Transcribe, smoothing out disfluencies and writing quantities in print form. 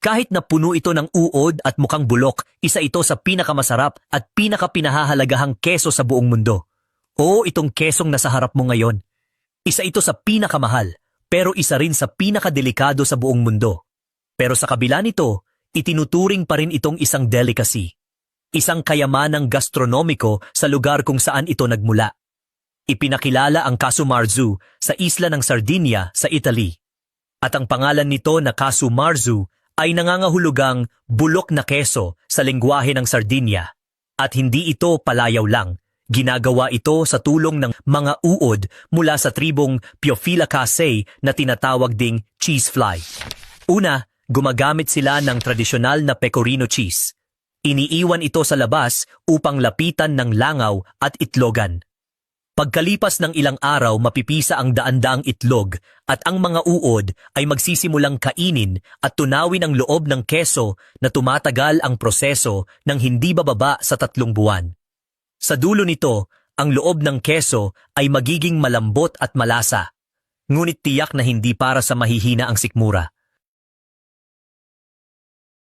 Kahit na puno ito ng uod at mukhang bulok, isa ito sa pinakamasarap at pinakapinahahalagahang keso sa buong mundo. Oo, itong kesong nasa harap mo ngayon. Isa ito sa pinakamahal, pero isa rin sa pinakadelikado sa buong mundo. Pero sa kabila nito, itinuturing pa rin itong isang delicacy. Isang kayamanang gastronomiko sa lugar kung saan ito nagmula. Ipinakilala ang casu marzu sa isla ng Sardinia sa Italy. At ang pangalan nito na casu marzu ay nangangahulugang bulok na keso sa lengguwahe ng Sardinia. At hindi ito palayaw lang. Ginagawa ito sa tulong ng mga uod mula sa tribong Piophilacacea na tinatawag ding cheese fly. Una, gumagamit sila ng tradisyonal na pecorino cheese. Iniiwan ito sa labas upang lapitan ng langaw at itlogan. Pagkalipas ng ilang araw, mapipisa ang daan-daang itlog at ang mga uod ay magsisimulang kainin at tunawin ang loob ng keso na tumatagal ang proseso ng hindi bababa sa 3 buwan. Sa dulo nito, ang loob ng keso ay magiging malambot at malasa, ngunit tiyak na hindi para sa mahihina ang sikmura.